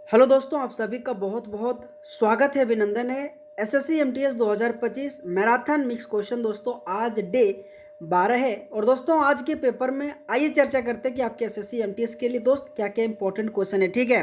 Hello दोस्तों, आप सभी का बहुत बहुत स्वागत है, अभिनंदन है। SSC MTS 2025 marathon mix question दोस्तों आज डे 12 है। और दोस्तों आज के पेपर में आइए चर्चा करते हैं कि आपके एसएससी एमटीएस के लिए दोस्त क्या क्या इंपॉर्टेंट क्वेश्चन है। ठीक है,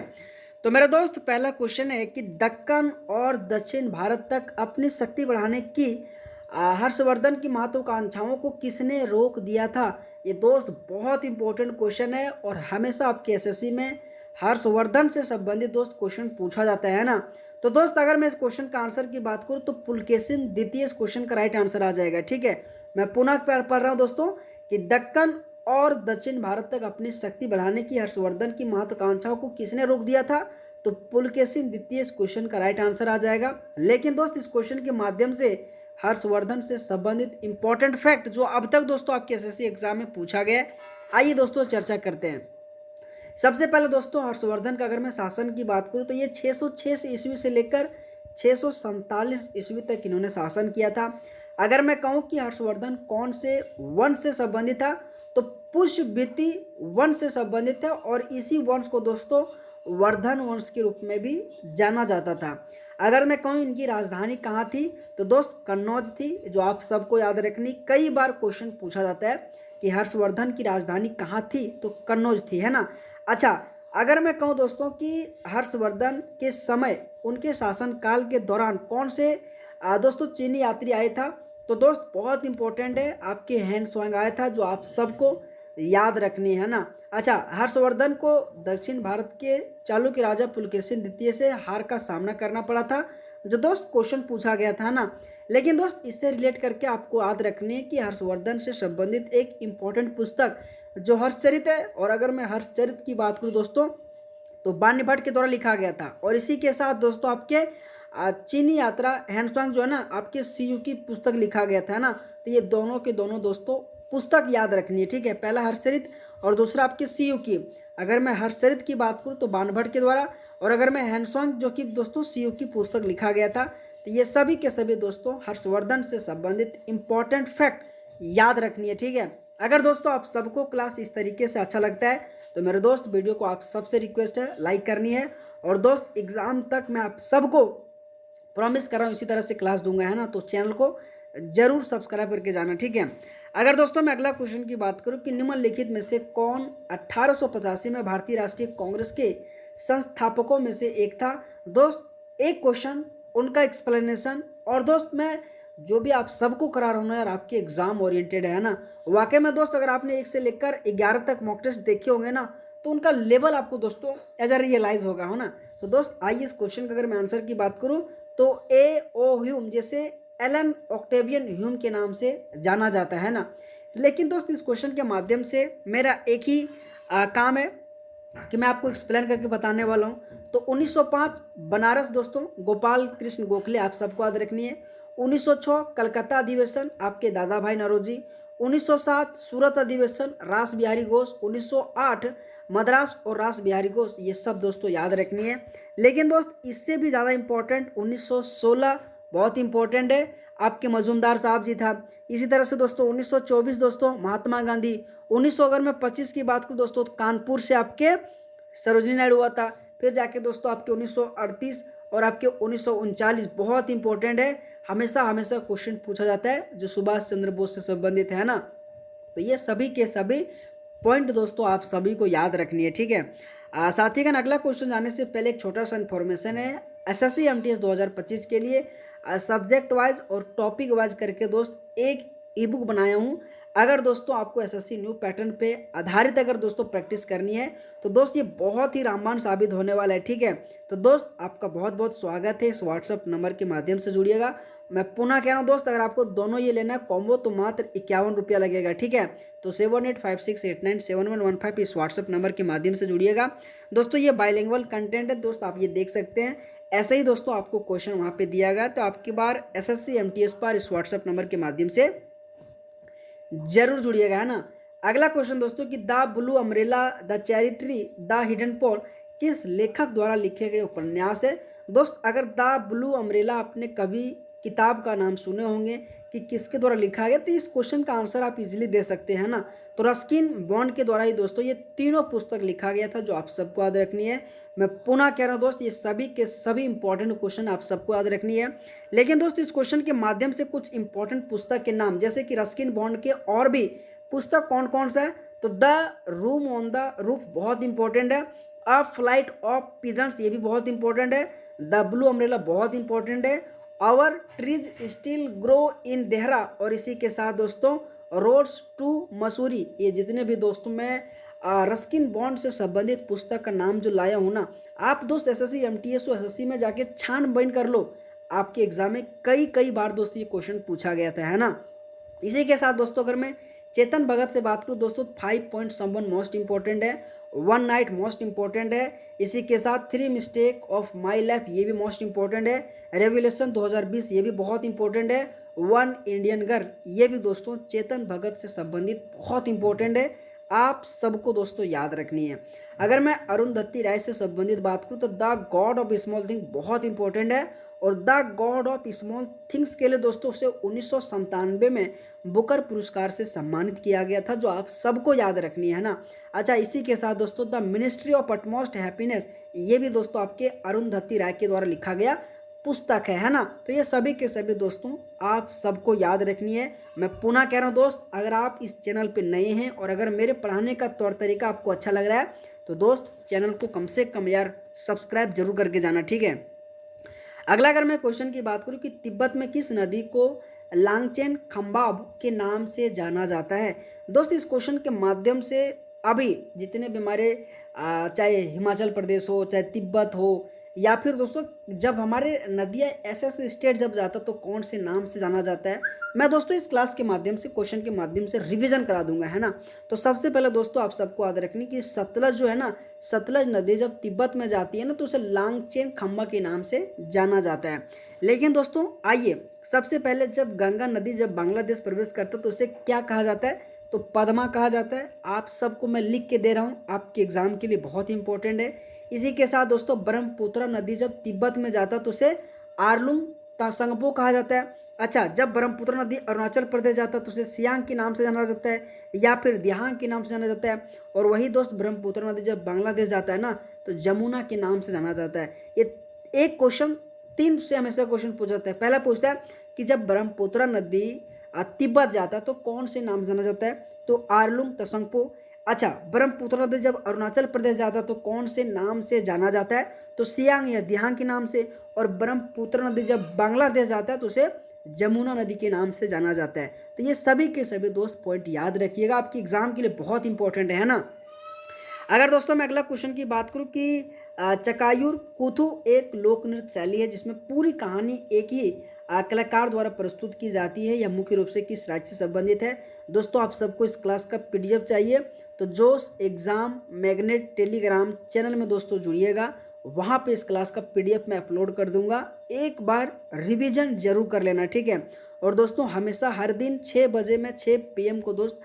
तो मेरा दोस्त पहला क्वेश्चन है कि दक्कन और दक्षिण भारत तक अपनी शक्ति बढ़ाने की हर्षवर्धन की महत्वाकांक्षाओं को किसने रोक दिया था। ये दोस्त बहुत इंपॉर्टेंट क्वेश्चन है और हमेशा आपके एसएससी में हर्षवर्धन से संबंधित दोस्त क्वेश्चन पूछा जाता है ना। तो दोस्त अगर मैं इस क्वेश्चन का आंसर की बात करूं तो पुलकेशिन द्वितीय इस क्वेश्चन का राइट आंसर आ जाएगा। ठीक है, मैं पुनः पढ़ रहा हूं दोस्तों कि दक्कन और दक्षिण भारत तक अपनी शक्ति बढ़ाने की हर्षवर्धन की महत्वाकांक्षाओं को किसने रोक दिया था। तो पुलकेशिन द्वितीय इस क्वेश्चन का राइट आंसर आ जाएगा। लेकिन दोस्त इस क्वेश्चन के माध्यम से हर्षवर्धन से संबंधित इंपॉर्टेंट फैक्ट जो अब तक दोस्तों आपके एसएससी एग्जाम में पूछा गया है, आइए दोस्तों चर्चा करते हैं। सबसे पहले दोस्तों हर्षवर्धन का अगर मैं शासन की बात करूं तो ये 606 ईस्वी से लेकर 647 ईस्वी तक इन्होंने शासन किया था। अगर मैं कहूं कि हर्षवर्धन कौन से वंश से संबंधित था तो पुष्यवृत्ति वंश से संबंधित है और इसी वंश को दोस्तों वर्धन वंश के रूप में भी जाना जाता था। अगर मैं कहूँ इनकी राजधानी कहाँ थी तो दोस्त कन्नौज थी, जो आप सबको याद रखनी। कई बार क्वेश्चन पूछा जाता है कि हर्षवर्धन की राजधानी कहाँ थी, तो कन्नौज थी, है ना। अच्छा, अगर मैं कहूँ दोस्तों कि हर्षवर्धन के समय उनके शासनकाल के दौरान कौन से दोस्तों चीनी यात्री आए था, तो दोस्त बहुत इंपॉर्टेंट है, आपके हैंड स्वांग आया था, जो आप सबको याद रखनी है ना। अच्छा, हर्षवर्धन को दक्षिण भारत के चालुक्य राजा पुलकेशिन द्वितीय से हार का सामना करना पड़ा था, जो दोस्त क्वेश्चन पूछा गया था ना। लेकिन दोस्त इससे रिलेट करके आपको याद रखनी है कि हर्षवर्धन से संबंधित एक इम्पोर्टेंट पुस्तक जो हर्षचरित है। और अगर मैं हर्षचरित की बात करूँ दोस्तों तो बान्य भट्ट के द्वारा लिखा गया था। और इसी के साथ दोस्तों आपके चीनी यात्रा हैंडस्वांग जो है ना, आपके सीयू की पुस्तक लिखा गया था ना। तो ये दोनों के दोनों दोस्तों पुस्तक याद रखनी है। ठीक है, पहला हर्षचरित और दूसरा आपके सीयू की। अगर मैं हर्षचरित की बात करूँ तो बान्य भट्ट के द्वारा, और अगर मैं हैंडस्वांग जो कि दोस्तों सीयू की पुस्तक लिखा गया था। तो ये सभी के सभी दोस्तों हर्षवर्धन से संबंधित इंपॉर्टेंट फैक्ट याद रखनी है। ठीक है, अगर दोस्तों आप सबको क्लास इस तरीके से अच्छा लगता है तो मेरे दोस्त वीडियो को आप सबसे रिक्वेस्ट है लाइक करनी है। और दोस्त एग्जाम तक मैं आप सबको प्रॉमिस कर रहा हूँ इसी तरह से क्लास दूंगा, है ना। तो चैनल को जरूर सब्सक्राइब करके जाना। ठीक है, अगर दोस्तों मैं अगला क्वेश्चन की बात करूँ कि निम्नलिखित में से कौन 1885 में भारतीय राष्ट्रीय कांग्रेस के संस्थापकों में से एक था। दोस्त एक क्वेश्चन, उनका एक्सप्लेनेशन, और दोस्त मैं जो भी आप सबको करा रहा हूँ ना यार, आपके एग्जाम ओरिएंटेड है ना। वाकई में दोस्त अगर आपने 1 से लेकर 11 तक मॉक टेस्ट देखे होंगे ना, तो उनका लेवल आपको दोस्तों एज अ रियलाइज होगा, हो ना। तो दोस्त आइए इस क्वेश्चन का अगर मैं आंसर की बात करूँ तो A.O. ह्यूम, जैसे एलन ऑक्टेवियन ह्यूम के नाम से जाना जाता है ना। लेकिन दोस्त इस क्वेश्चन के माध्यम से मेरा एक ही काम है कि मैं आपको एक्सप्लेन करके बताने वाला हूँ। तो 1905 बनारस दोस्तों गोपाल कृष्ण गोखले, आप सबको याद रखनी है। 1906 कलकत्ता अधिवेशन, आपके दादा भाई नौरोजी। 1907 सूरत अधिवेशन, रास बिहारी घोष। 1908 मद्रास और रास बिहारी घोष, ये सब दोस्तों याद रखनी है। लेकिन दोस्त इससे भी ज़्यादा इंपॉर्टेंट 1916 बहुत इंपॉर्टेंट है, आपके मजूमदार साहब जी था। इसी तरह से दोस्तों 1924 दोस्तों महात्मा गांधी। 1900 अगर मैं 25 की बात करूँ दोस्तों, कानपुर से आपके सरोजिनी नायडू हुआ था। फिर जाके दोस्तों आपके 1938 और आपके 1939 बहुत इंपॉर्टेंट है, हमेशा हमेशा क्वेश्चन पूछा जाता है, जो सुभाष चंद्र बोस से संबंधित है ना। तो ये सभी के सभी पॉइंट दोस्तों आप सभी को याद रखनी है। ठीक है, साथ ही का अगला क्वेश्चन जाने से पहले एक छोटा सा इन्फॉर्मेशन है। एसएससी एमटीएस 2025 के लिए सब्जेक्ट वाइज और टॉपिक वाइज करके दोस्त एक ई बुक बनाया हूँ। अगर दोस्तों आपको एसएससी न्यू पैटर्न पे आधारित अगर दोस्तों प्रैक्टिस करनी है तो दोस्त ये बहुत ही रामबाण साबित होने वाला है। ठीक है, तो दोस्त आपका बहुत बहुत स्वागत है, इस व्हाट्सअप नंबर के माध्यम से जुड़िएगा। मैं पुनः कह रहा हूँ दोस्त, अगर आपको दोनों ये लेना है कॉम्बो तो मात्र 51 रुपया लगेगा। ठीक है, तो 7856897115 इस व्हाट्सअप नंबर के माध्यम से जुड़िएगा। दोस्तों ये बाइलिंगुअल कंटेंट है दोस्त, आप ये देख सकते हैं। ऐसे ही दोस्तों आपको क्वेश्चन वहाँ पे दिया गया, तो आपकी बार एसएससी एमटीएस पर इस व्हाट्सएप नंबर के माध्यम से जरूर जुड़िएगा, है ना। अगला क्वेश्चन दोस्तों कि the blue umbrella, the cherry tree, the hidden Paul किस लेखक द्वारा लिखे गए उपन्यास है। दोस्त अगर द ब्लू अम्ब्रेला आपने कभी किताब का नाम सुने होंगे कि किसके द्वारा लिखा गया, तो इस क्वेश्चन का आंसर आप इजीली दे सकते हैं ना। तो रस्किन बॉन्ड के द्वारा ही दोस्तों ये तीनों पुस्तक लिखा गया था, जो आप सबको याद रखनी है। मैं पुनः कह रहा हूँ दोस्त, ये सभी के सभी इंपॉर्टेंट क्वेश्चन आप सबको याद रखनी है। लेकिन दोस्त इस क्वेश्चन के माध्यम से कुछ इंपॉर्टेंट पुस्तक के नाम, जैसे कि रस्किन बॉन्ड के और भी पुस्तक कौन कौन सा है, तो the room on the roof बहुत इंपॉर्टेंट है, अ फ्लाइट ऑफ पिजन्स ये भी बहुत इंपॉर्टेंट है, द ब्लू अम्ब्रेला बहुत इंपॉर्टेंट है, our trees still grow in Dehra, और इसी के साथ दोस्तों रोड्स टू मसूरी। ये जितने भी दोस्तों मैं रस्किन बॉन्ड से संबंधित पुस्तक का नाम जो लाया हूँ ना, आप दोस्त एसएससी एमटीएस एसएससी में जाके छानबीन कर लो, आपके एग्जाम में कई कई बार दोस्तों ये क्वेश्चन पूछा गया था, है ना। इसी के साथ दोस्तों अगर मैं चेतन भगत से बात करूँ दोस्तों, 5 पॉइंट समवन मोस्ट इंपॉर्टेंट है, वन नाइट मोस्ट इंपॉर्टेंट है, इसी के साथ 3 मिस्टेक ऑफ माई लाइफ ये भी मोस्ट इंपॉर्टेंट है, रेवोल्यूशन 2020 ये भी बहुत इंपॉर्टेंट है, वन इंडियन गर्ल ये भी दोस्तों चेतन भगत से संबंधित बहुत इंपॉर्टेंट है, आप सबको दोस्तों याद रखनी है। अगर मैं अरुंधति राय से संबंधित बात करूँ तो the God of small thing बहुत इंपॉर्टेंट है, और the God of small things के लिए दोस्तों उसे 1997 में बुकर पुरस्कार से सम्मानित किया गया था, जो आप सबको याद रखनी है ना। अच्छा, इसी के साथ दोस्तों the ministry of utmost happiness ये भी दोस्तों आपके अरुंधति राय के द्वारा लिखा गया पुस्तक है ना। तो ये सभी के सभी दोस्तों आप सबको याद रखनी है। मैं पुनः कह रहा हूँ दोस्त, अगर आप इस चैनल पे नए हैं और अगर मेरे पढ़ाने का तौर तरीका आपको अच्छा लग रहा है तो दोस्त चैनल को कम से कम यार सब्सक्राइब जरूर करके जाना, ठीक है। अगला अगर मैं क्वेश्चन की बात करूँ कि तिब्बत में किस नदी को लांगचेन खम्बाब के नाम से जाना जाता है, दोस्त इस क्वेश्चन के माध्यम से अभी जितने भी हमारे चाहे हिमाचल प्रदेश हो, चाहे तिब्बत हो, या फिर दोस्तों जब हमारे नदियाँ ऐसे ऐसे स्टेट जब जाता तो कौन से नाम से जाना जाता है, मैं दोस्तों इस क्लास के माध्यम से क्वेश्चन के माध्यम से रिवीजन करा दूंगा, है ना। तो सबसे पहले दोस्तों आप सबको याद रखनी कि सतलज जो है ना, सतलज नदी जब तिब्बत में जाती है ना तो उसे लांगचेन खम्बा के नाम से जाना जाता है। लेकिन दोस्तों आइए सबसे पहले जब गंगा नदी जब बांग्लादेश प्रवेश करता है तो उसे क्या कहा जाता है, तो पद्मा कहा जाता है। आप सबको मैं लिख के दे रहा हूँ, आपके एग्जाम के लिए बहुत इंपॉर्टेंट है। इसी के साथ दोस्तों ब्रह्मपुत्र नदी जब तिब्बत में जाता तो उसे आरलुंग तसंगपो कहा जाता है। अच्छा, जब ब्रह्मपुत्र नदी अरुणाचल प्रदेश जाता तो उसे सियांग के नाम से जाना जाता है या फिर दिहांग के नाम से जाना जाता है। और वही दोस्त ब्रह्मपुत्र नदी जब बांग्लादेश जाता है ना तो जमुना के नाम से जाना जाता है। ये एक क्वेश्चन 3 से हमेशा क्वेश्चन पूछा जाता है। पहला पूछता है कि जब ब्रह्मपुत्र नदी तिब्बत जाता है तो कौन से नाम से जाना जाता है, तो आरलुंग तसंगपो। अच्छा, ब्रह्मपुत्र नदी जब अरुणाचल प्रदेश जाता है तो कौन से नाम से जाना जाता है, तो सियांग या दिहांग के नाम से। और ब्रह्मपुत्र नदी जब बांग्लादेश जाता है तो उसे जमुना नदी के नाम से जाना जाता है। तो ये सभी के सभी दोस्त पॉइंट याद रखिएगा, आपके एग्जाम के लिए बहुत इंपॉर्टेंट है ना। अगर दोस्तों मैं अगला क्वेश्चन की बात करूँ कि चकायुर कूथू एक लोक नृत्य शैली है जिसमें पूरी कहानी एक ही कलाकार द्वारा प्रस्तुत की जाती है, यह मुख्य रूप से किस राज्य से संबंधित है। दोस्तों आप सबको इस क्लास का पीडीएफ चाहिए तो जोश एग्जाम मैग्नेट टेलीग्राम चैनल में दोस्तों जुड़िएगा, वहाँ पे इस क्लास का पीडीएफ मैं अपलोड कर दूंगा, एक बार रिवीजन जरूर कर लेना, ठीक है। और दोस्तों हमेशा हर दिन 6 बजे मैं 6 PM को दोस्त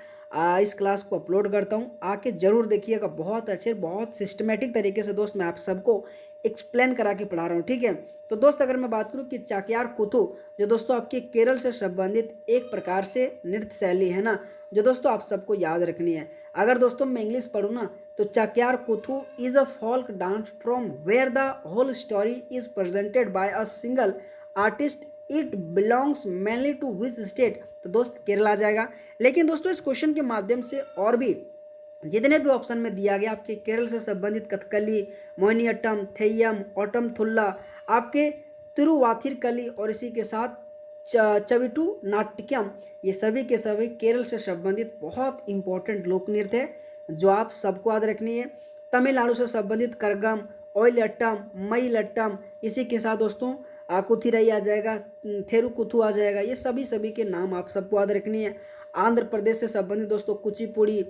इस क्लास को अपलोड करता हूँ, आके जरूर देखिएगा। बहुत अच्छे बहुत सिस्टमेटिक तरीके से दोस्त मैं आप सबको एक्सप्लेन करा के पढ़ा रहा हूँ, ठीक है। तो दोस्त अगर मैं बात करूँ कि चाक्यार कूथू जो दोस्तों आपके केरल से संबंधित एक प्रकार से नृत्य शैली है ना, जो दोस्तों आप सबको याद रखनी है। अगर दोस्तों मैं इंग्लिश पढ़ूँ ना तो Chakyar Koothu is a folk dance from where the whole story is presented by a single artist, it belongs mainly to which state, तो दोस्त केरल आ जाएगा। लेकिन दोस्तों इस क्वेश्चन के माध्यम से और भी जितने भी ऑप्शन में दिया गया आपके केरल से संबंधित कथकली, मोहिनीअट्टम, थेय्यम, ओटम थुल्ला, आपके तिरुवाथिरकली और इसी के साथ चविटू नाट्यम, ये सभी के सभी केरल से संबंधित बहुत इंपॉर्टेंट लोक नृत्य है जो आप सबको याद रखनी है। तमिलनाडु से संबंधित करगम, ओयलट्टम, मयिलट्टम, इसी के साथ दोस्तों कुथिरई आ जाएगा, थेरुकुथु आ जाएगा, ये सभी के नाम आप सबको याद रखनी है। आंध्र प्रदेश से संबंधित दोस्तों कुचिपुड़ी,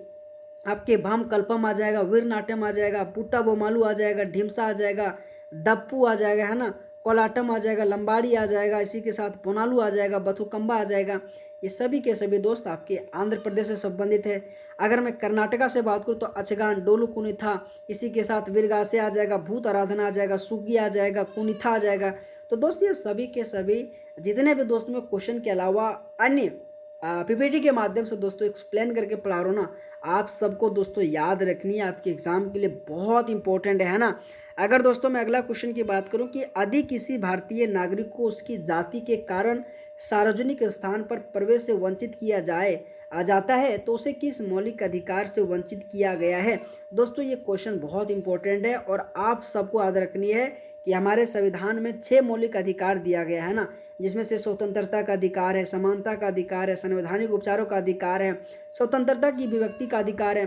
आपके भाम कल्पम आ जाएगा, वीर नाट्यम आ जाएगा, पुट्टा बोमालू आ जाएगा, ढिमसा आ जाएगा, दप्पू आ जाएगा, है ना, कोलाटम आ जाएगा, लंबाड़ी आ जाएगा, इसी के साथ पोनालू आ जाएगा, बथुकम्बा आ जाएगा, ये सभी के सभी दोस्त आपके आंध्र प्रदेश से संबंधित है। अगर मैं कर्नाटका से बात करूँ तो अचगान, डोलू कुनिथा, इसी के साथ वीरगासे आ जाएगा, भूत आराधना आ जाएगा, सुगी आ जाएगा, कुनिथा आ जाएगा। तो दोस्त ये सभी के सभी जितने भी दोस्त में क्वेश्चन के अलावा अन्य पीपीटी के माध्यम से दोस्तों एक्सप्लेन करके पढ़ा रहा हूँ ना, आप सबको दोस्तों याद रखनी है, आपके एग्जाम के लिए बहुत इंपॉर्टेंट है ना। अगर दोस्तों मैं अगला क्वेश्चन की बात करूं कि यदि किसी भारतीय नागरिक को उसकी जाति के कारण सार्वजनिक स्थान पर प्रवेश से वंचित किया जाता है तो उसे किस मौलिक अधिकार से वंचित किया गया है। दोस्तों ये क्वेश्चन बहुत इंपॉर्टेंट है और आप सबको याद रखनी है कि हमारे संविधान में 6 मौलिक अधिकार दिया गया है ना, जिसमें से स्वतंत्रता का अधिकार है, समानता का अधिकार है, संवैधानिक उपचारों का अधिकार है, स्वतंत्रता की अभिव्यक्ति का अधिकार है।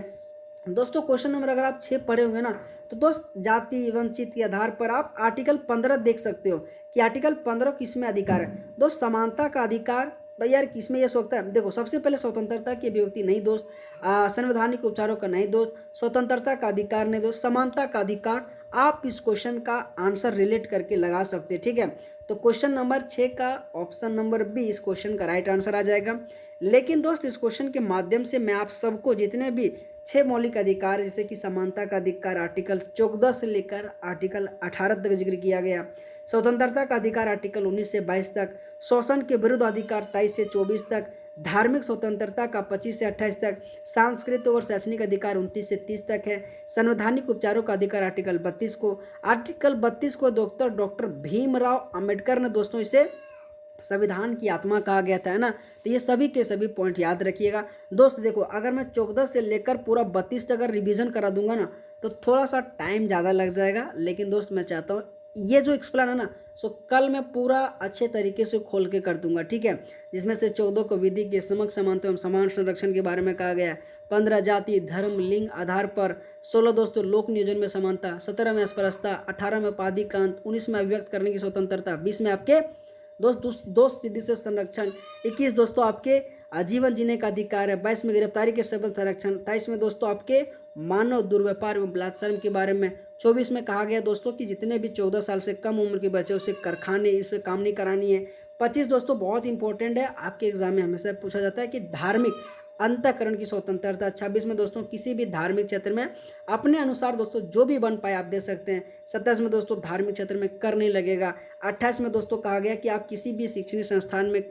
दोस्तों क्वेश्चन नंबर अगर आप 6 पढ़े होंगे ना तो दोस्त जाति वंचित के आधार पर आप आर्टिकल 15 देख सकते हो कि आर्टिकल 15 किस में अधिकार है। दोस्त समानता का अधिकार भाई यार किसमें ये सोचता है, देखो सबसे पहले स्वतंत्रता की अभिव्यक्ति नहीं दोस्त, संवैधानिक उपचारों का नहीं दोस्त, स्वतंत्रता का अधिकार नहीं दोस्त, समानता का अधिकार। आप इस क्वेश्चन का आंसर रिलेट करके लगा सकते हैं, ठीक है। तो क्वेश्चन नंबर 6 का ऑप्शन नंबर बी इस क्वेश्चन का राइट आंसर आ जाएगा। लेकिन दोस्त इस क्वेश्चन के माध्यम से मैं आप सबको जितने भी 6 मौलिक अधिकार जैसे कि समानता का अधिकार आर्टिकल 14 से लेकर आर्टिकल 18 तक जिक्र किया गया, स्वतंत्रता का अधिकार आर्टिकल 19 से 22 तक, शोषण के विरुद्ध अधिकार 23 से 24 तक, धार्मिक स्वतंत्रता का 25 से 28 तक, सांस्कृतिक और शैक्षणिक अधिकार 29 से 30 तक है, संवैधानिक उपचारों का अधिकार आर्टिकल 32 को डॉक्टर भीमराव अंबेडकर ने दोस्तों इसे संविधान की आत्मा कहा गया था, है ना। तो ये सभी के सभी पॉइंट याद रखिएगा। दोस्त देखो अगर मैं 14 से लेकर पूरा 32 तक अगर रिवीजन करा दूंगा ना तो थोड़ा सा टाइम ज़्यादा लग जाएगा, लेकिन दोस्त मैं चाहता हूँ ये जो एक्सप्लेन है ना सो कल मैं पूरा अच्छे तरीके से खोल के कर दूंगा, ठीक है। जिसमें से 14 को विधि के समक्ष समानता एवं समान संरक्षण के बारे में कहा गया है, 15 जाति धर्म लिंग आधार पर, 16 दोस्तों लोक नियोजन में समानता, 17 में स्पष्टता, 18 में उपाधिकांत, 19 में अभिव्यक्त करने की स्वतंत्रता, 20 में आपके दोस्त सिद्धि से संरक्षण, 21 दोस्तों आपके आजीवन जीने का अधिकार है, 22 में गिरफ्तारी के सबल संरक्षण, 23 में दोस्तों आपके मानव दुर्व्यापार एवं बलात्कार के बारे में, 24 में कहा गया दोस्तों कि जितने भी 14 साल से कम उम्र के बच्चे उसे कारखाने इसमें काम नहीं करानी है। 25 दोस्तों बहुत इंपॉर्टेंट है, आपके एग्जाम में हमेशा पूछा जाता है कि धार्मिक अंतःकरण की स्वतंत्रता। 26 में दोस्तों किसी भी धार्मिक क्षेत्र में अपने अनुसार दोस्तों जो भी बन पाए आप दे सकते हैं। 27 में दोस्तों धार्मिक क्षेत्र में कर नहीं लगेगा। 28 में दोस्तों कहा गया कि आप किसी भी शैक्षणिक संस्थान में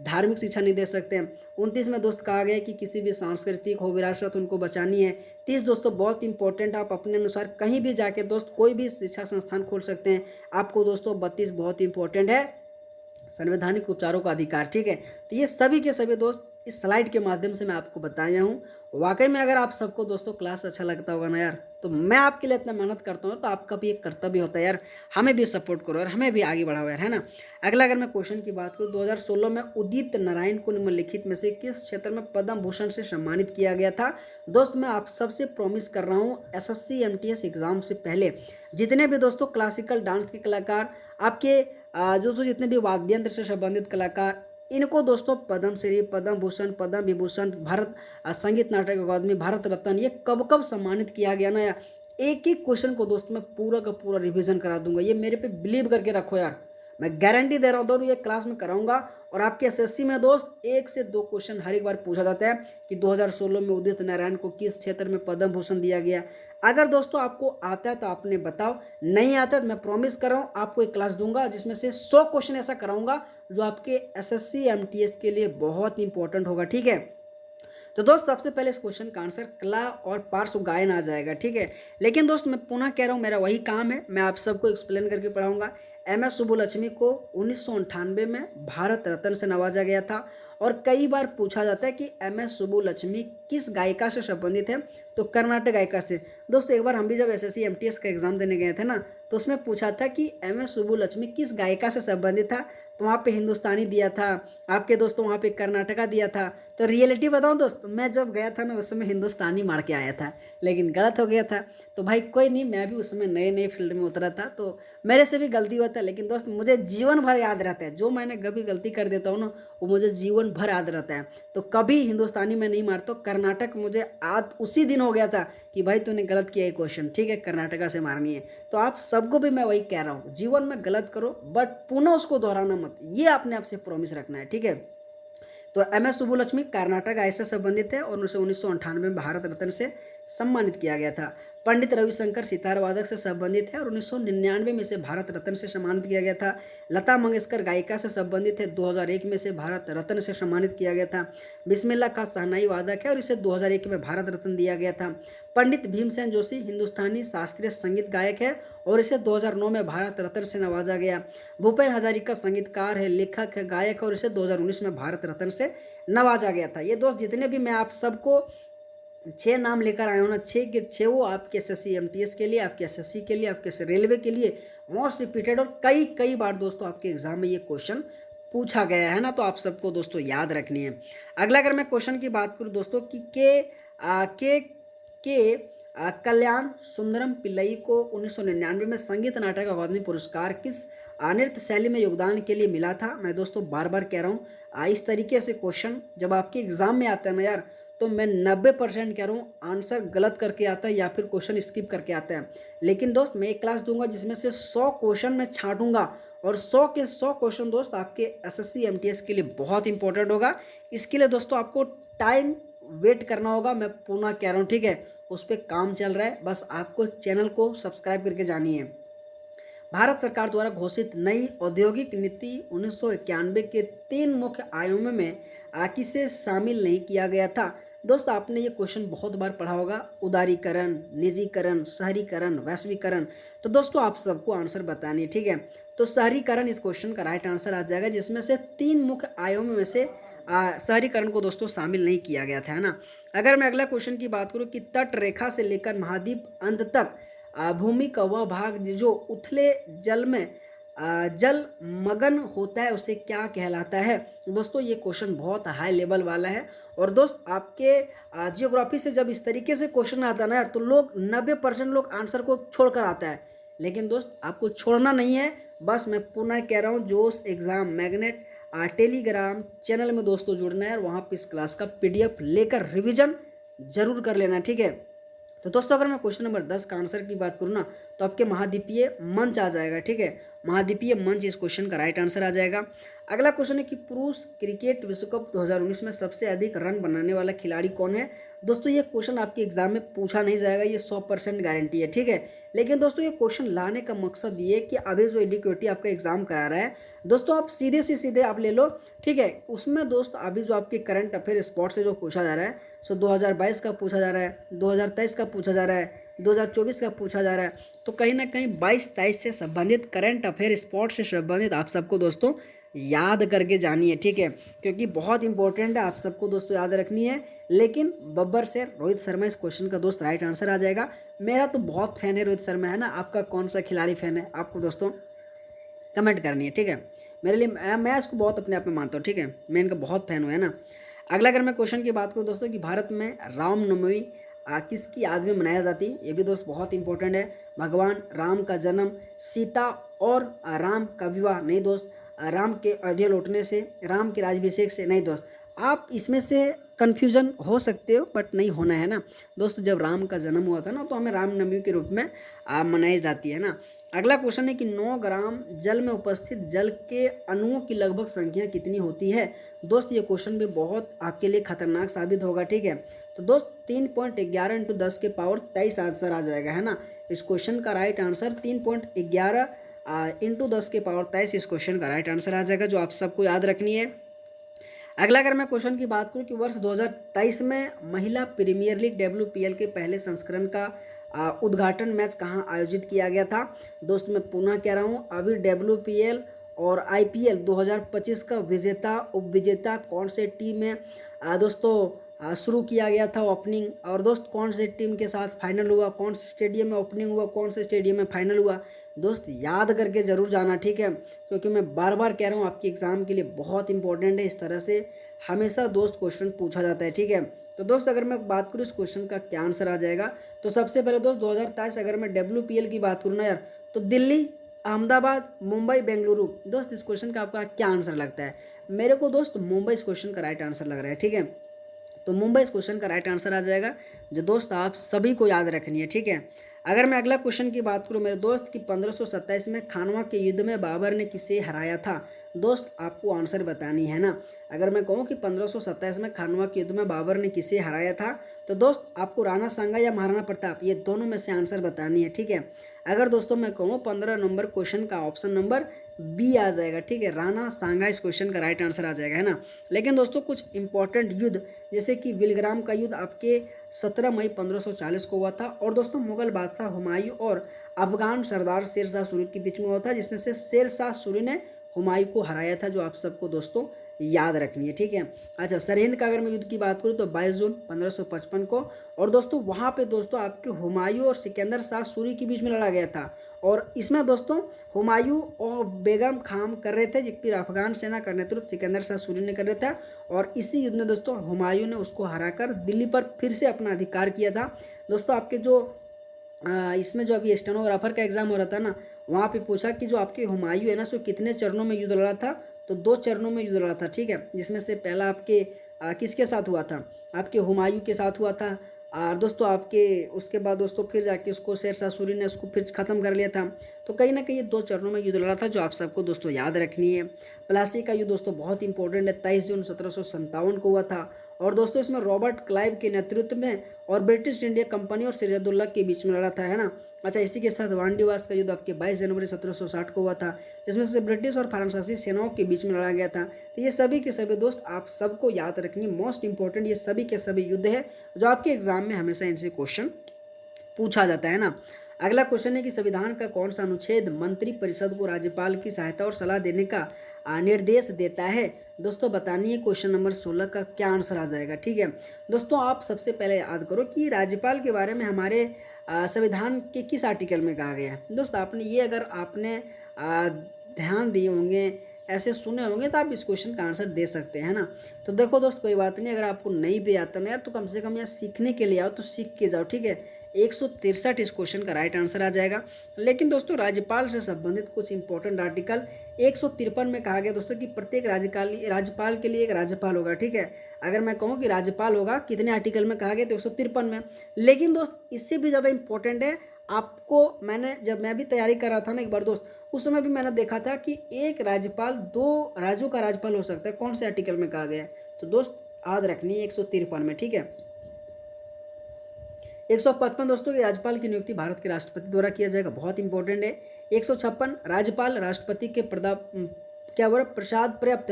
धार्मिक शिक्षा नहीं दे सकते हैं। 29 में दोस्त कहा गया कि किसी भी सांस्कृतिक हो विरासत उनको बचानी है। 30 दोस्तों बहुत इंपॉर्टेंट, आप अपने अनुसार कहीं भी जाके दोस्त कोई भी शिक्षा संस्थान खोल सकते हैं। आपको दोस्तों 32 बहुत इंपॉर्टेंट है, संवैधानिक उपचारों का अधिकार, ठीक है। तो ये सभी के सभी दोस्त इस स्लाइड के माध्यम से मैं आपको बताया हूँ। वाकई में अगर आप सबको दोस्तों क्लास अच्छा लगता होगा ना यार, तो मैं आपके लिए इतना मेहनत करता हूँ तो आपका भी एक कर्तव्य होता है यार, हमें भी सपोर्ट करो यार, हमें भी आगे बढ़ाओ यार, है ना। अगला अगर मैं क्वेश्चन की बात करूँ, 2016 में उदित नारायण को निम्नलिखित में से किस क्षेत्र में पद्म भूषण से सम्मानित किया गया था। दोस्त मैं आप सबसे प्रॉमिस कर रहा हूँ SSC MTS एग्जाम से पहले जितने भी दोस्तों क्लासिकल डांस के कलाकार, आपके जो जितने भी वाद्य यंत्र से संबंधित कलाकार, इनको दोस्तों पद्मश्री, पद्म भूषण, पद्म विभूषण, भारत संगीत नाटक अकादमी, भारत रत्न, ये कब कब सम्मानित किया गया ना यार। एक एक क्वेश्चन को दोस्त मैं पूरा का पूरा रिवीजन करा दूंगा, ये मेरे पे बिलीव करके रखो यार, मैं गारंटी दे रहा हूँ ये क्लास में कराऊंगा। और आपके SSC में दोस्त 1 से 2 क्वेश्चन हर एक बार पूछा जाता है कि 2016 में उदित नारायण को किस क्षेत्र में पद्म भूषण दिया गया। अगर दोस्तों आपको आता है तो आपने बताओ, नहीं आता है तो मैं प्रॉमिस कर रहा हूँ आपको एक क्लास दूंगा जिसमें से 100 क्वेश्चन ऐसा कराऊंगा जो आपके SSC MTS के लिए बहुत इंपॉर्टेंट होगा, ठीक है। तो दोस्त सबसे पहले इस क्वेश्चन का आंसर कला और पार्श्व गायन आ जाएगा, ठीक है। लेकिन दोस्त मैं पुनः कह रहा हूँ मेरा वही काम है, मैं आप सबको एक्सप्लेन करके पढ़ाऊंगा। MS सुब्बुलक्ष्मी को 1998 में भारत रत्न से नवाजा गया था और कई बार पूछा जाता है कि MS सुब्बुलक्ष्मी किस गायिका से संबंधित है, तो कर्नाटक गायिका से। दोस्तों एक बार हम भी जब SSC MTS का एग्जाम देने गए थे ना तो उसमें पूछा था कि MS सुब्बुलक्ष्मी किस गायिका से संबंधित था, तो वहाँ पे हिंदुस्तानी दिया था, आपके दोस्तों वहाँ पे कर्नाटका दिया था। तो रियलिटी बताऊँ दोस्त, मैं जब गया था ना उस समय हिंदुस्तानी मार के आया था, लेकिन गलत हो गया था। तो भाई कोई नहीं, मैं भी उस समय नए नए फील्ड में उतरा था तो मेरे से भी गलती होता है, लेकिन दोस्त मुझे जीवन भर याद रहता है, जो मैंने कभी गलती कर देता हूँ ना वो मुझे जीवन भर याद रहता है। तो कभी हिंदुस्तानी में नहीं मारता, कर्नाटक मुझे आज उसी दिन हो गया था कि भाई तूने गलत किया ये क्वेश्चन, ठीक है, कर्नाटका से मारनी है। तो आप सबको भी मैं वही कह रहा हूँ, जीवन में गलत करो बट पुनः उसको दोहराना मत, ये अपने आप से प्रॉमिस रखना है, ठीक है। तो MS सुब्बुलक्ष्मी कर्नाटक गायक से संबंधित है और उसे 1998 में भारत रत्न से सम्मानित किया गया था। पंडित रविशंकर सितार वादक से संबंधित है और 1999 में से भारत रत्न से सम्मानित किया गया था। लता मंगेशकर गायिका से संबंधित है, 2001 में से भारत रत्न से सम्मानित किया गया था। बिस्मिल्लाह खां शहनाई वादक है और इसे 2001 में भारत रत्न दिया गया था। पंडित भीमसेन जोशी हिंदुस्तानी शास्त्रीय संगीत गायक है और इसे 2009 में भारत रत्न से नवाजा गया। भूपेन हजारिका संगीतकार है, लेखक है, गायक है और इसे 2019 में भारत रत्न से नवाजा गया था। ये दोस्त जितने भी मैं आप सबको 6 नाम लेकर आया हूँ ना, 6 के 6 वो आपके SSC MTS के लिए, आपके SSC के लिए, आपके रेलवे के लिए मोस्ट रिपीटेड और कई कई बार दोस्तों आपके एग्जाम में ये क्वेश्चन पूछा गया है ना, तो आप सबको दोस्तों याद रखनी है। अगला अगर मैं क्वेश्चन की बात करूँ दोस्तों कि कल्याण सुंदरम पिल्लई को 1999 में संगीत नाटक अकादमी पुरस्कार किस नृत्य शैली में योगदान के लिए मिला था। मैं दोस्तों बार बार कह रहा हूँ, इस तरीके से क्वेश्चन जब आपके एग्जाम में आता है ना यार, तो मैं 90% कह रहा हूँ आंसर गलत करके आता है या फिर क्वेश्चन स्किप करके आता है। लेकिन दोस्त मैं एक क्लास दूंगा जिसमें से 100 क्वेश्चन मैं छांटूंगा और 100 के 100 क्वेश्चन दोस्त आपके SSC MTS के लिए बहुत इंपॉर्टेंट होगा। इसके लिए दोस्तों आपको टाइम वेट करना होगा, मैं पुनः कह रहा हूँ, ठीक है, उस पर काम चल रहा है, बस आपको चैनल को सब्सक्राइब करके जानिए। भारत सरकार द्वारा घोषित नई औद्योगिक नीति 1991 के 3 मुख्य आयामों में किसे शामिल नहीं किया गया था। दोस्त आपने ये क्वेश्चन बहुत बार पढ़ा होगा, उदारीकरण, निजीकरण, शहरीकरण, वैश्वीकरण। तो दोस्तों आप सबको आंसर बतानी है, ठीक है। तो शहरीकरण इस क्वेश्चन का राइट आंसर आ जाएगा, जिसमें से 3 मुख्य आयामों में से शहरीकरण को दोस्तों शामिल नहीं किया गया था, है ना। अगर मैं अगला क्वेश्चन की बात करूँ कि तट रेखा से लेकर महाद्वीप अंत तक भूमि का वह भाग जो उथले जल में जल मगन होता है उसे क्या कहलाता है। दोस्तों ये क्वेश्चन बहुत हाई लेवल वाला है और दोस्त आपके जियोग्राफी से जब इस तरीके से क्वेश्चन आता है ना यार, तो लोग 90% लोग आंसर को छोड़कर आता है। लेकिन दोस्त आपको छोड़ना नहीं है, बस मैं पुनः कह रहा हूँ, जोश एग्जाम मैग्नेट टेलीग्राम चैनल में दोस्तों जुड़ना है और वहाँ पे इस क्लास का PDF लेकर रिवीजन जरूर कर लेना, ठीक है। तो दोस्तों अगर मैं क्वेश्चन नंबर 10 का आंसर की बात करूँ ना, तो आपके महाद्वीपीय मंच आ जाएगा, ठीक है। महाद्वीपीय मंच इस क्वेश्चन का राइट आंसर आ जाएगा। अगला क्वेश्चन है कि पुरुष क्रिकेट विश्व कप 2019 में सबसे अधिक रन बनाने वाला खिलाड़ी कौन है। दोस्तों ये क्वेश्चन आपके एग्जाम में पूछा नहीं जाएगा, ये 100% गारंटी है, ठीक है। लेकिन दोस्तों ये क्वेश्चन लाने का मकसद ये कि अभी जो एडुकेटी आपका एग्जाम करा रहा है दोस्तों, आप सीधे से सीधे आप ले लो, ठीक है। उसमें दोस्त अभी जो आपके करंट अफेयर स्पोर्ट से जो पूछा जा रहा है, सो 2022 का पूछा जा रहा है, 2023 का पूछा जा रहा है, 2024 का पूछा जा रहा है। तो कहीं ना कहीं 22-23 से संबंधित करंट अफेयर स्पोर्ट से संबंधित आप सबको दोस्तों याद करके जानिए, ठीक है, क्योंकि बहुत इंपॉर्टेंट है, आप सबको दोस्तों याद रखनी है। लेकिन बब्बर से रोहित शर्मा इस क्वेश्चन का दोस्त राइट आंसर आ जाएगा। मेरा तो बहुत फैन है रोहित शर्मा, है ना। आपका कौन सा खिलाड़ी फैन है, आपको दोस्तों कमेंट करनी है, ठीक है। मेरे लिए मैं इसको बहुत अपने आप में मानता हूँ, ठीक है, मैं इनका बहुत फैन हूँ, है ना। अगला अगर मैं क्वेश्चन की बात करूँ दोस्तों कि भारत में रामनवमी किसकी याद में मनाया जाती है, ये भी दोस्त बहुत इंपॉर्टेंट है। भगवान राम का जन्म, सीता और राम का विवाह, नहीं दोस्त, राम के अयोध्या लौटने से, राम के राज्याभिषेक से, नहीं दोस्त। आप इसमें से कन्फ्यूजन हो सकते हो बट नहीं होना है ना दोस्तों। जब राम का जन्म हुआ था ना, तो हमें रामनवमी के रूप में मनाई जाती है ना। अगला क्वेश्चन है कि 9 ग्राम जल में उपस्थित जल के अणुओं की लगभग संख्या कितनी होती है। दोस्त ये क्वेश्चन भी बहुत आपके लिए खतरनाक साबित होगा, ठीक है। तो दोस्त 3.11 × 10 के पावर 23 आंसर आ जाएगा, है ना। इस क्वेश्चन का राइट आंसर 3.11 × 10 के पावर 23 इस क्वेश्चन का राइट आंसर आ जाएगा, जो आप सबको याद रखनी है। अगला अगर मैं क्वेश्चन की बात करूं कि वर्ष 2023 में महिला प्रीमियर लीग WPL के पहले संस्करण का उद्घाटन मैच कहां आयोजित किया गया था। दोस्त मैं पुनः कह रहा हूं, अभी WPL और IPL 2025 का विजेता उप विजेता कौन से टीम में दोस्तों शुरू किया गया था ओपनिंग, और दोस्त कौन से टीम के साथ फाइनल हुआ, कौन से स्टेडियम में ओपनिंग हुआ, कौन से स्टेडियम में फाइनल हुआ, दोस्त याद करके ज़रूर जाना, ठीक है, क्योंकि मैं बार बार कह रहा हूँ आपके एग्ज़ाम के लिए बहुत इंपॉर्टेंट है। इस तरह से हमेशा दोस्त क्वेश्चन पूछा जाता है, ठीक है। तो दोस्त अगर मैं बात करूँ इस क्वेश्चन का क्या आंसर आ जाएगा, तो सबसे पहले दोस्त 2023 अगर मैं WPL की बात करूँ ना यार, तो दिल्ली, अहमदाबाद, मुंबई, बेंगलुरु। दोस्त इस क्वेश्चन का आपका क्या आंसर लगता है। मेरे को दोस्त मुंबई इस क्वेश्चन का राइट आंसर लग रहा है, ठीक है। तो मुंबई इस क्वेश्चन का राइट आंसर आ जाएगा, जो दोस्त आप सभी को याद रखनी है, ठीक है। अगर मैं अगला क्वेश्चन की बात करूँ मेरे दोस्त कि 1527 में खानवा के युद्ध में बाबर ने किसे हराया था। दोस्त आपको आंसर बतानी है ना। अगर मैं कहूँ कि 1527 में खानवा के युद्ध में बाबर ने किसे हराया था, तो दोस्त आपको राणा सांगा या महाराणा प्रताप, ये दोनों में से आंसर बतानी है, ठीक है। अगर दोस्तों मैं कहूँ 15 नंबर क्वेश्चन का ऑप्शन नंबर बी आ जाएगा, ठीक है, राणा सांगा इस क्वेश्चन का राइट आंसर आ जाएगा, है ना। लेकिन दोस्तों कुछ इंपॉर्टेंट युद्ध जैसे कि विलग्राम का युद्ध आपके 17 मई 1540 को हुआ था, और दोस्तों मुगल बादशाह हुमायूं और अफगान सरदार शेर शाह सूरी के बीच में हुआ था, जिसमें से शेर शाह सूरी ने हुमायूं को हराया था, जो आप सबको दोस्तों याद रखनी है, ठीक है। अच्छा, सरहिंद का अगर मैं युद्ध की बात करूँ तो 22 जून 1555 को, और दोस्तों वहाँ पे दोस्तों आपके हुमायूं और सिकंदर शाह सूरी के बीच में लड़ा गया था, और इसमें दोस्तों हुमायूं और बेगम खान कर रहे थे, जबकि अफगान सेना का नेतृत्व सिकंदर शाह सूरी ने कर रहे थे, और इसी युद्ध में दोस्तों हुमायूं ने उसको हराकर दिल्ली पर फिर से अपना अधिकार किया था। दोस्तों आपके जो इसमें जो अभी स्टेनोग्राफर का एग्जाम हो रहा था ना, वहाँ पे पूछा कि जो आपके हुमायूं है ना, सो कितने चरणों में युद्ध लड़ा था, तो 2 चरणों में युद्ध लड़ा था, ठीक है। जिसमें से पहला आपके किसके साथ हुआ था, आपके हुमायूं के साथ हुआ था, और दोस्तों आपके उसके बाद दोस्तों फिर जाके उसको शेर शाह सूरी ने उसको फिर ख़त्म कर लिया था। तो कहीं ना कहीं ये 2 चरणों में युद्ध लड़ा था, जो आप सबको दोस्तों याद रखनी है। प्लासी का युद्ध दोस्तों बहुत इंपॉर्टेंट है, 23 जून 1757 को हुआ था, और दोस्तों इसमें रॉबर्ट क्लाइव के नेतृत्व में और ब्रिटिश इंडिया कंपनी और सिराजुद्दौला के बीच में लड़ा था, है ना। अच्छा, इसी के साथ वांडीवास का युद्ध आपके 22 जनवरी 1760 को हुआ था, जिसमें से ब्रिटिश और फ्रांसीसी सेनाओं के बीच में लड़ा गया था। तो ये सभी के सभी दोस्त आप सबको याद रखनी, मोस्ट इंपॉर्टेंट ये सभी के सभी युद्ध है, जो आपके एग्जाम में हमेशा इनसे क्वेश्चन पूछा जाता है ना। अगला क्वेश्चन है कि संविधान का कौन सा अनुच्छेद मंत्री परिषद को राज्यपाल की सहायता और सलाह देने का निर्देश देता है। दोस्तों बतानी है क्वेश्चन नंबर 16 का क्या आंसर आ जाएगा, ठीक है। दोस्तों आप सबसे पहले याद करो कि राज्यपाल के बारे में हमारे संविधान के किस आर्टिकल में कहा गया है। दोस्त आपने ये अगर आपने ध्यान दिए होंगे, ऐसे सुने होंगे, तो आप इस क्वेश्चन का आंसर दे सकते हैं ना। तो देखो दोस्त कोई बात नहीं, अगर आपको नहीं भी आता ना यार, तो कम से कम यहाँ सीखने के लिए आओ, तो सीख के जाओ, ठीक है। 163 इस क्वेश्चन का राइट आंसर आ जाएगा। लेकिन दोस्तों राज्यपाल से संबंधित कुछ इंपॉर्टेंट आर्टिकल 153 में कहा गया दोस्तों कि प्रत्येक राज्यपाल के लिए एक राज्यपाल होगा, ठीक है। अगर मैं कहूँ कि राज्यपाल होगा, कितने आर्टिकल में कहा गया, तो 153 में। लेकिन दोस्त इससे भी ज़्यादा इंपॉर्टेंट है, आपको जब मैं भी तैयारी कर रहा था ना एक बार दोस्त, उस समय भी मैंने देखा था कि एक राज्यपाल 2 राज्यों का राज्यपाल हो सकता है, कौन से आर्टिकल में कहा गया है। तो दोस्त याद रखनी है 153 में, ठीक है। 155 दोस्तों की राज्यपाल की नियुक्ति भारत के राष्ट्रपति द्वारा किया जाएगा, बहुत इंपॉर्टेंट है। 156 राज्यपाल राष्ट्रपति के प्रसाद पर्याप्त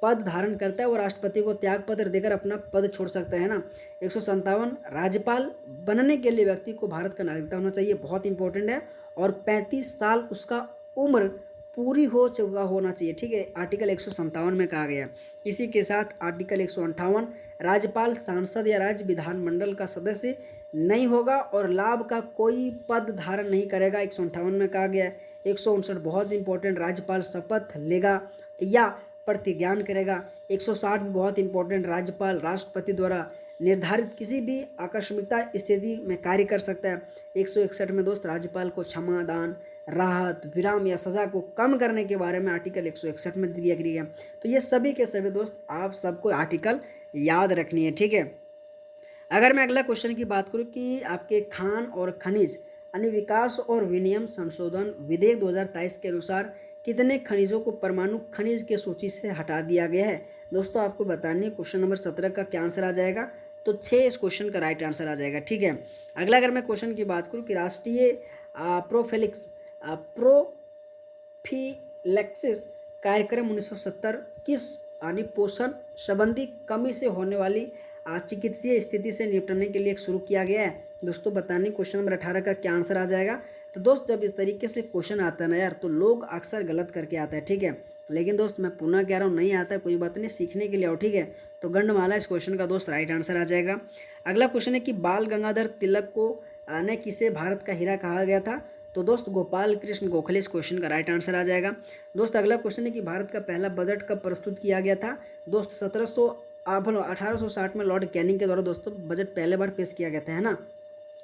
पद धारण करता है, वो राष्ट्रपति को त्याग पत्र देकर अपना पद छोड़ सकता है ना। 157 राज्यपाल बनने के लिए व्यक्ति को भारत का नागरिकता होना चाहिए, बहुत इंपॉर्टेंट है, और 35 साल उसका उम्र पूरी हो चुका होना चाहिए, ठीक है। आर्टिकल 157 में कहा गया। इसी के साथ आर्टिकल 158 राज्यपाल सांसद या राज्य विधानमंडल का सदस्य नहीं होगा और लाभ का कोई पद धारण नहीं करेगा, 158 में कहा गया। 159 बहुत इंपॉर्टेंट, राज्यपाल शपथ लेगा या प्रतिज्ञान करेगा। 160 भी बहुत इंपॉर्टेंट, राज्यपाल राष्ट्रपति द्वारा निर्धारित किसी भी आकस्मिकता स्थिति में कार्य कर सकता है। 161 में दोस्त राज्यपाल को क्षमा दान, राहत, विराम या सजा को कम करने के बारे में आर्टिकल 161 में दिया गया है। तो ये सभी के सभी दोस्त आप सबको आर्टिकल याद रखनी है, ठीक है। अगर मैं अगला क्वेश्चन की बात करूं कि आपके खान और खनिज अनुविकास और विनियम संशोधन विधेयक 2023 के अनुसार कितने खनिजों को परमाणु खनिज के सूची से हटा दिया गया है। दोस्तों आपको बतानी है क्वेश्चन नंबर 17 का क्या आंसर आ जाएगा, तो 6 इस क्वेश्चन का राइट आंसर आ जाएगा, ठीक है। अगला अगर मैं क्वेश्चन की बात करूं कि राष्ट्रीय प्रोफिलैक्सिस कार्यक्रम 1970 किस यानी पोषण संबंधी कमी से होने वाली चिकित्सीय स्थिति से निपटने के लिए शुरू किया गया है। दोस्तों बताने क्वेश्चन नंबर 18 का क्या आंसर आ जाएगा। तो दोस्त जब इस तरीके से क्वेश्चन आता है ना यार, तो लोग अक्सर गलत करके आता है, ठीक है। लेकिन दोस्त मैं पुनः कह रहा हूँ, नहीं आता है कोई बात नहीं, सीखने के लिए आओ, ठीक है। तो गंडमाला इस क्वेश्चन का दोस्त राइट आंसर आ जाएगा। अगला क्वेश्चन है कि बाल गंगाधर तिलक को ने किसे भारत का हीरा कहा गया था। तो दोस्त गोपाल कृष्ण गोखले इस क्वेश्चन का राइट आंसर आ जाएगा। दोस्त अगला क्वेश्चन है कि भारत का पहला बजट कब प्रस्तुत किया गया था। दोस्त 1860 में लॉर्ड कैनिंग के द्वारा दोस्तों बजट पहले बार पेश किया गया था, है ना।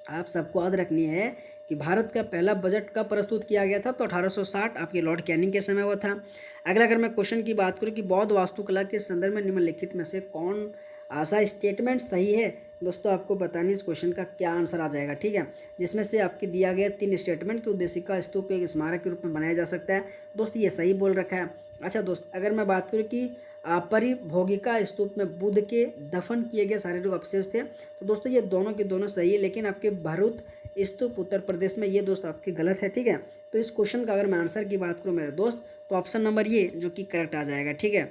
आप सबको याद रखनी है कि भारत का पहला बजट कब प्रस्तुत किया गया था, तो 1860 आपके लॉर्ड कैनिंग के समय हुआ था। अगला अगर मैं क्वेश्चन की बात करूं कि बौद्ध वास्तुकला के संदर्भ में निम्नलिखित में से कौन सा स्टेटमेंट सही है। दोस्तों आपको बताना है इस क्वेश्चन का क्या आंसर आ जाएगा, ठीक है। जिसमें से आपके दिया गया 3 स्टेटमेंट कि उद्देशिका स्तूप एक स्मारक के रूप में बनाया जा सकता है। दोस्त ये सही बोल रखा है। अच्छा दोस्त, अगर मैं बात करूँ कि परिभोगिका स्तूप में बुद्ध के दफन किए गए शारीरिक अवशेष थे, तो दोस्तों ये दोनों के दोनों सही है, लेकिन आपके भरूच स्तूप उत्तर प्रदेश में, ये दोस्त आपके गलत है, ठीक है। तो इस क्वेश्चन का अगर मैं आंसर की बात करूँ मेरे दोस्त, तो ऑप्शन नंबर ये जो कि करेक्ट आ जाएगा, ठीक है।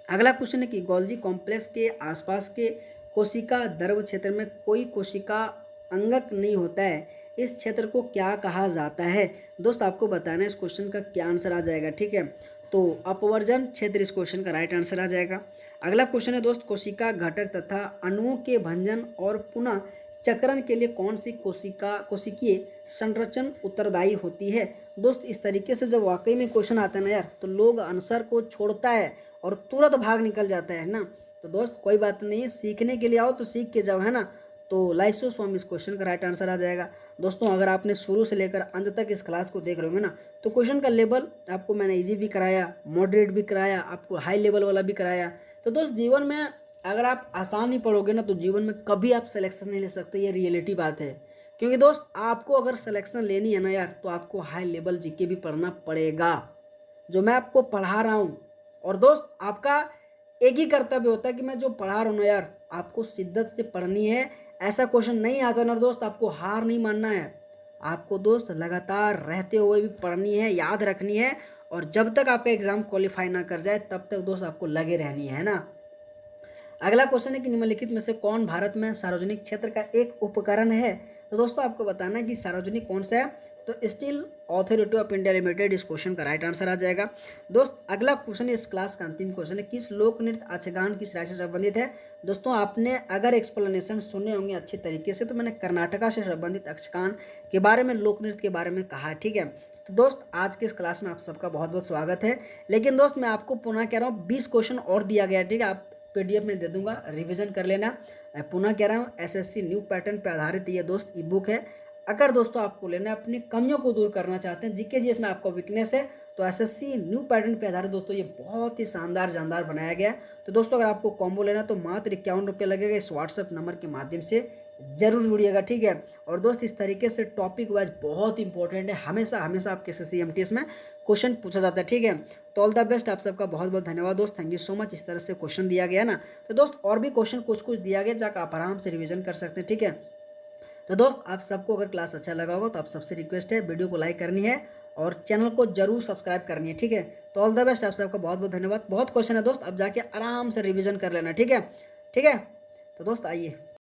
अगला क्वेश्चन है कि गोल्जी कॉम्प्लेक्स के आसपास के कोशिका द्रव क्षेत्र में कोई कोशिका अंगक नहीं होता है, इस क्षेत्र को क्या कहा जाता है। दोस्त आपको बताना है इस क्वेश्चन का क्या आंसर आ जाएगा, ठीक है। तो अपवर्जन क्षेत्र इस क्वेश्चन का राइट आंसर आ जाएगा। अगला क्वेश्चन है दोस्त, कोशिका घटक तथा अणुओं के भंजन और पुनः चक्रण के लिए कौन सी कोशिकीय संरचना उत्तरदायी होती है। दोस्त इस तरीके से जब वाकई में क्वेश्चन आता है ना यार, तो लोग आंसर को छोड़ता है और तुरंत भाग निकल जाता है ना। तो दोस्त कोई बात नहीं, सीखने के लिए आओ तो सीख के जाओ, है ना। तो लाइसोसोम इस क्वेश्चन का राइट आंसर आ जाएगा। दोस्तों अगर आपने शुरू से लेकर अंत तक इस क्लास को देख रहे होंगे ना, तो क्वेश्चन का लेवल आपको मैंने इजी भी कराया, मॉडरेट भी कराया, आपको हाई लेवल वाला भी कराया। तो दोस्त जीवन में अगर आप आसान ही पढ़ोगे ना, तो जीवन में कभी आप सिलेक्शन नहीं ले सकते, ये रियलिटी बात है। क्योंकि दोस्त आपको अगर सिलेक्शन लेनी है ना यार, तो आपको हाई लेवल जीके भी पढ़ना पड़ेगा, जो मैं आपको पढ़ा रहा हूँ। और दोस्त आपका एक ही कर्तव्य होता है कि मैं जो पढ़ा रहा हूँ ना यार, आपको शिद्दत से पढ़नी है। ऐसा क्वेश्चन नहीं आता ना दोस्त, आपको हार नहीं मानना है, आपको दोस्त लगातार रहते हुए भी पढ़नी है, याद रखनी है, और जब तक आपका एग्जाम क्वालिफाई ना कर जाए तब तक दोस्त आपको लगे रहनी है ना। अगला क्वेश्चन है कि निम्नलिखित में से कौन भारत में सार्वजनिक क्षेत्र का एक उपकरण है। तो दोस्तों आपको बताना है कि सार्वजनिक कौन सा है, तो steel authority of India limited इस क्वेश्चन का राइट आंसर आ जाएगा। दोस्त अगला क्वेश्चन इस क्लास का अंतिम क्वेश्चन है, किस लोक नृत्य अक्षगान किस राज्य से संबंधित है। दोस्तों आपने अगर एक्सप्लेनेशन सुने होंगे अच्छे तरीके से, तो मैंने कर्नाटका से संबंधित अक्षगान के बारे में, लोक नृत्य के बारे में कहा है, ठीक है। तो दोस्त आज के इस क्लास में आप सबका बहुत बहुत स्वागत है। लेकिन दोस्त मैं आपको पुनः कह रहा हूँ 20 क्वेश्चन और दिया गया है, ठीक है। आप PDF में दे दूंगा, रिवीजन कर लेना। मैं पुनः कह रहा हूँ SSC न्यू पैटर्न पर आधारित ये दोस्त ई बुक है। अगर दोस्तों आपको लेना है, अपनी कमियों को दूर करना चाहते हैं, जीके जीएस में आपका वीकनेस है, तो SSC न्यू पैटर्न पर आधारित दोस्तों ये बहुत ही शानदार जानदार बनाया गया है। तो दोस्तों अगर आपको कॉम्बो लेना तो मात्र 51 रुपये लगेगा। इस व्हाट्सएप नंबर के माध्यम से जरूर जुड़िएगा, ठीक है। और दोस्त इस तरीके से टॉपिक वाइज बहुत इंपॉर्टेंट है, हमेशा हमेशा आपके SSC MTS में क्वेश्चन पूछा जाता है, ठीक है। तो ऑल द बेस्ट, आप सबका बहुत बहुत धन्यवाद दोस्त, थैंक यू सो मच। इस तरह से क्वेश्चन दिया गया ना, तो दोस्त और भी क्वेश्चन कुछ कुछ दिया गया जाकर आप आराम से रिवीजन कर सकते हैं, ठीक है। तो दोस्त आप सबको अगर क्लास अच्छा लगा होगा तो आप सबसे रिक्वेस्ट है वीडियो को लाइक करनी है और चैनल को जरूर सब्सक्राइब करनी है, ठीक है। तो ऑल द बेस्ट, आप सबका बहुत बहुत धन्यवाद। बहुत क्वेश्चन है दोस्त, अब जाके आराम से रिवीजन कर लेना, ठीक है, ठीक है। तो दोस्त आइए।